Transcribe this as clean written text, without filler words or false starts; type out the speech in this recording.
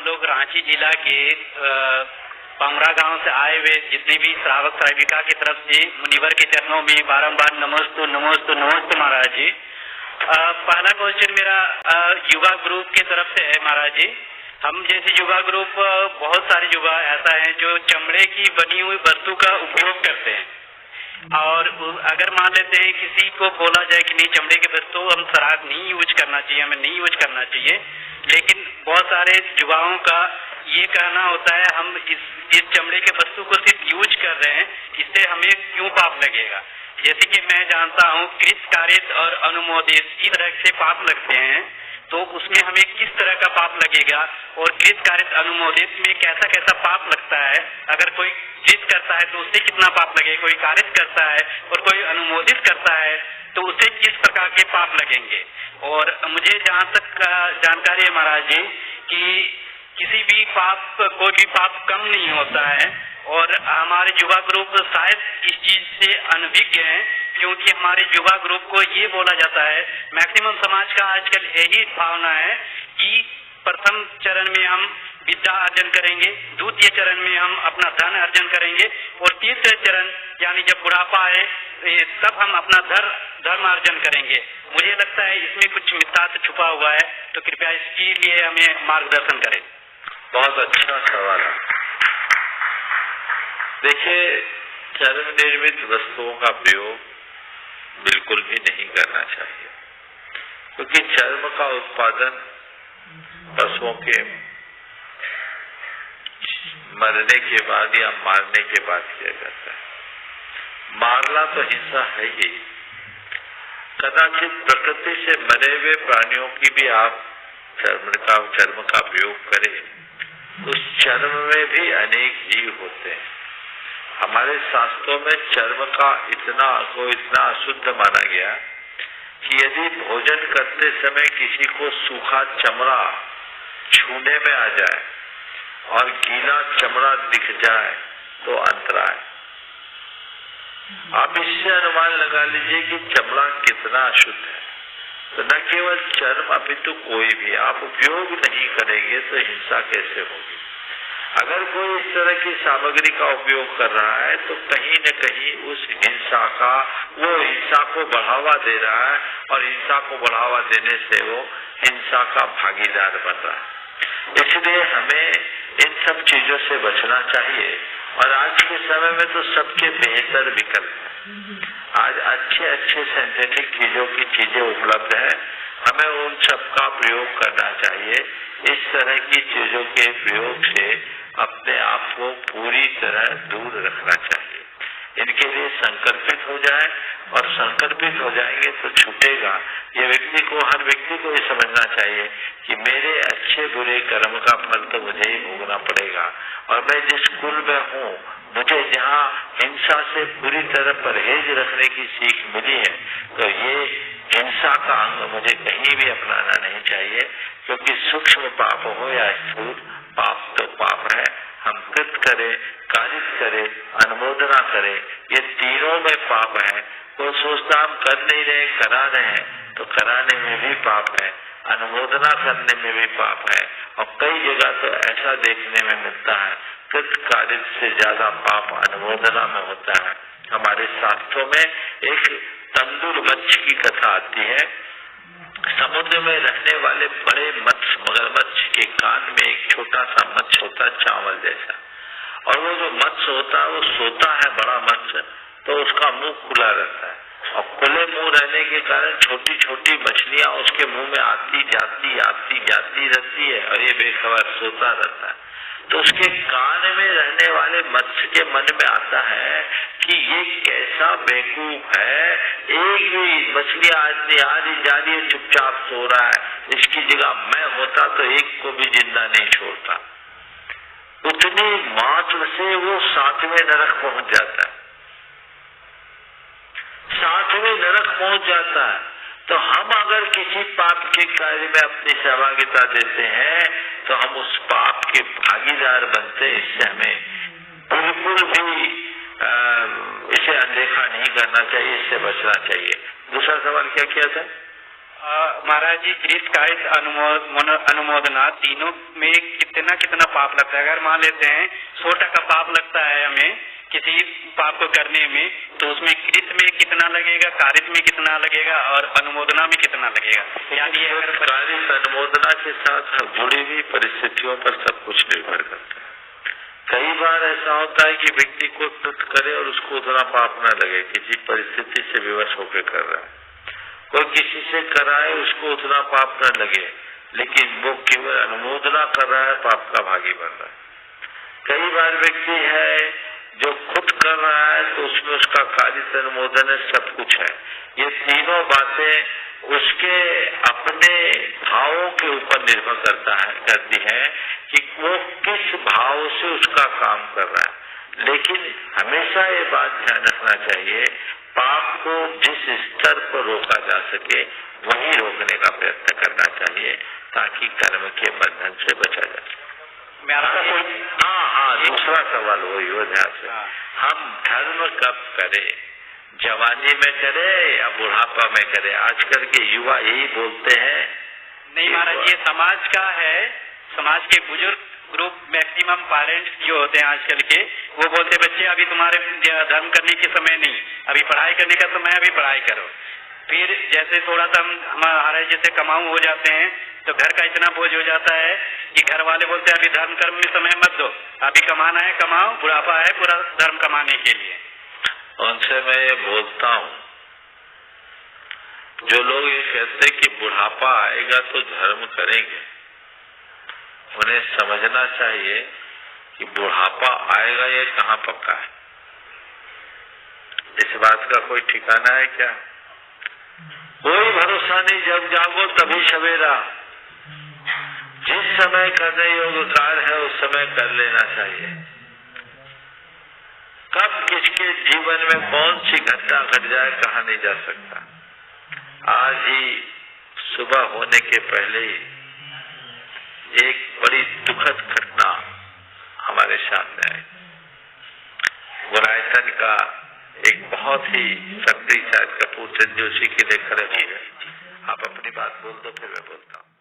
लोग रांची जिला के पामरा गांव से आए हुए जितने भी श्रावक श्राविका की तरफ से मुनिवर के चरणों में बारंबार नमोस्तु नमोस्तु नमोस्तु महाराज जी। पहला क्वेश्चन मेरा युवा ग्रुप की तरफ से है महाराज जी। हम जैसे युवा ग्रुप बहुत सारे युवा ऐसा है जो चमड़े की बनी हुई वस्तु का उपयोग करते हैं और अगर मान लेते हैं किसी को बोला जाए कि नहीं चमड़े की वस्तु हम शराब नहीं यूज करना चाहिए, हमें नहीं यूज करना चाहिए, लेकिन बहुत सारे युवाओं का ये कहना होता है हम इस चमड़े के वस्तु को सिर्फ यूज कर रहे हैं, इससे हमें क्यों पाप लगेगा। जैसे कि मैं जानता हूँ कृत कारित और अनुमोदित इस तरह से पाप लगते हैं, तो उसमें हमें किस तरह का पाप लगेगा और कृत कारित अनुमोदित में कैसा कैसा पाप लगता है। अगर कोई कृत करता है तो उससे कितना पाप लगेगा, कोई कारित करता है और कोई अनुमोदित करता है तो उससे किस प्रकार के पाप लगेंगे। और मुझे जहाँ तक जानकारी है महाराज जी कि किसी भी पाप कोई भी पाप कम नहीं होता है और हमारे युवा ग्रुप शायद इस चीज से अनभिज्ञ हैं, क्योंकि हमारे युवा ग्रुप को ये बोला जाता है, मैक्सिमम समाज का आजकल यही भावना है कि प्रथम चरण में हम विद्या अर्जन करेंगे, द्वितीय चरण में हम अपना धन अर्जन करेंगे और तीसरे चरण यानी जब बुढ़ापा आए तब हम अपना धर्म अर्जन करेंगे। मुझे लगता है इसमें कुछ मिथ्यात्व छुपा हुआ है, तो कृपया इसके लिए हमें मार्गदर्शन करें। बहुत अच्छा सवाल है। देखिए, चर्म निर्मित वस्तुओं का प्रयोग बिल्कुल भी नहीं करना चाहिए, क्योंकि चर्म का उत्पादन पशुओं के मरने के बाद या मारने के बाद किया जाता है। मारना तो हिंसा है ही। कदाचित प्रकृति से मरे हुए प्राणियों की भी आप चर्म का प्रयोग करें, उस चर्म में भी अनेक जीव होते हैं। हमारे शास्त्रों में चर्म का इतना अशुद्ध माना गया कि यदि भोजन करते समय किसी को सूखा चमड़ा छूने में आ जाए और गीला चमड़ा दिख जाए तो अंतराय। आप इससे अनुमान लगा लीजिए कि चमड़ा कितना अशुद्ध है। तो न केवल चर्म अपितु कोई भी आप उपयोग नहीं करेंगे तो हिंसा कैसे होगी। अगर कोई इस तरह की सामग्री का उपयोग कर रहा है तो कहीं न कहीं उस हिंसा को बढ़ावा दे रहा है और हिंसा को बढ़ावा देने से वो हिंसा का भागीदार बन रहा है। इसलिए हमें इन सब चीजों से बचना चाहिए और आज के समय में तो सबके बेहतर विकल्प है। आज अच्छे सिंथेटिक चीजों की चीजें उपलब्ध है, हमें उन सब का प्रयोग करना चाहिए। इस तरह की चीजों के प्रयोग से अपने आप को पूरी तरह दूर रखना चाहिए। इनके लिए संकल्पित हो जाए और संकल्पित हो जाएंगे तो छूटेगा। ये हर व्यक्ति को ये समझना चाहिए कि मेरे अच्छे बुरे कर्म का फल तो मुझे ही भोगना पड़ेगा और मैं जिस कुल में हूँ, मुझे जहाँ हिंसा से पूरी तरह परहेज रखने की सीख मिली है, तो ये हिंसा का अंग मुझे कहीं भी अपनाना नहीं चाहिए, क्योंकि सूक्ष्म पाप हो या स्थूल पाप तो पाप है। हम कृत करें, कारित करें, अनुमोदना करें, ये तीनों में पाप है। कोई सोचता हम कर नहीं रहे, करा रहे हैं, तो कराने में भी पाप है, अनुमोदना करने में भी पाप है। और कई जगह तो ऐसा देखने में मिलता है कृत कारित से ज्यादा पाप अनुमोदना में होता है। हमारे शास्त्रों में एक तंदुर मत्स्य की कथा आती है। समुद्र में रहने वाले बड़े मत्स्य मगरमच्छ के कान में एक छोटा सा मत्स्य होता है, चावल जैसा, और वो जो मत्स्य होता है वो सोता है बड़ा मत्स्य, तो उसका मुंह खुला रहता है और खुले मुंह रहने के कारण छोटी छोटी मछलियां उसके मुंह में आती जाती रहती है और ये बेखबर सोता रहता है। तो उसके कान में रहने वाले मत्स्य के मन में आता है कि ये कैसा बेवकूफ है, एक भी मछली आज आ रही जा रही है, चुपचाप सो रहा है, इसकी जगह मैं होता तो एक को भी जिंदा नहीं छोड़ता। उतनी मात्र से वो 7वें नरक पहुंच जाता है, 7वें नरक पहुंच जाता है। तो हम अगर किसी पाप के कार्य में अपनी सहभागिता देते हैं तो हम उस पाप के भागीदार बनते। इससे हमें बिल्कुल भी इसे अनदेखा नहीं करना चाहिए, इससे बचना चाहिए। दूसरा सवाल क्या किया था? महाराज जी, कृत कायित अनुमोदना तीनों में कितना पाप लगता है? अगर मान लेते हैं 100% पाप लगता है हमें किसी पाप को करने में, तो उसमें कृत में कितना लगेगा, कारित में कितना लगेगा और अनुमोदना में कितना लगेगा? यानी अगर कारित अनुमोदना के साथ जुड़ी हुई परिस्थितियों पर सब कुछ निर्भर करता है। कई बार ऐसा होता है कि व्यक्ति को कृत करे और उसको उतना पाप न लगे, किसी परिस्थिति से विवश होकर कर रहा है। कोई किसी से कराए, उसको उतना पाप न लगे, लेकिन वो केवल अनुमोदना कर रहा है, पाप का भागी बन रहा है। कई बार व्यक्ति है जो खुद कर रहा है, तो उसमें उसका कारित अनुमोदन है, सब कुछ है। ये तीनों बातें उसके अपने भावों के ऊपर निर्भर करती है कि वो किस भाव से उसका काम कर रहा है। लेकिन हमेशा ये बात ध्यान रखना चाहिए, पाप को जिस स्तर पर रोका जा सके वही रोकने का प्रयत्न करना चाहिए, ताकि कर्म के बंधन से बचा जा सके। हाँ, दूसरा सवाल वही हो, ध्यान से। हम धर्म कब करें, जवानी में करे या बुढ़ापा में करे? आजकल के युवा यही बोलते हैं। नहीं महाराज, ये समाज का है, समाज के बुजुर्ग ग्रुप, मैक्सिमम पेरेंट्स जो होते हैं आजकल के, वो बोलते बच्चे अभी तुम्हारे धर्म करने के समय नहीं, अभी पढ़ाई करने का समय, अभी पढ़ाई करो। फिर जैसे थोड़ा सा हमारे जैसे कमाऊ हो जाते हैं, तो घर का इतना बोझ हो जाता है कि घर वाले बोलते हैं अभी धर्म कर्म में समय मत दो, अभी कमाना है कमाओ, बुढ़ापा है पूरा धर्म कमाने के लिए। उनसे मैं ये बोलता हूँ, जो लोग ये कहते कि बुढ़ापा आएगा तो धर्म करेंगे, उन्हें समझना चाहिए कि बुढ़ापा आएगा ये कहाँ पक्का है। इस बात का कोई ठिकाना है क्या? कोई भरोसा नहीं, जब जागो तभी सवेरा। जिस समय करने योग्य कार्य है उस समय कर लेना चाहिए। कब किसके जीवन में कौन सी घटना घट जाए कहा नहीं जा सकता। आज ही सुबह होने के पहले ही एक बड़ी दुखद घटना हमारे सामने आई। गुरायतन का एक बहुत ही सक्रिय शायद कपूर चंद जोशी की लेकर हो गए। आप अपनी बात बोल दो, फिर मैं बोलता हूँ।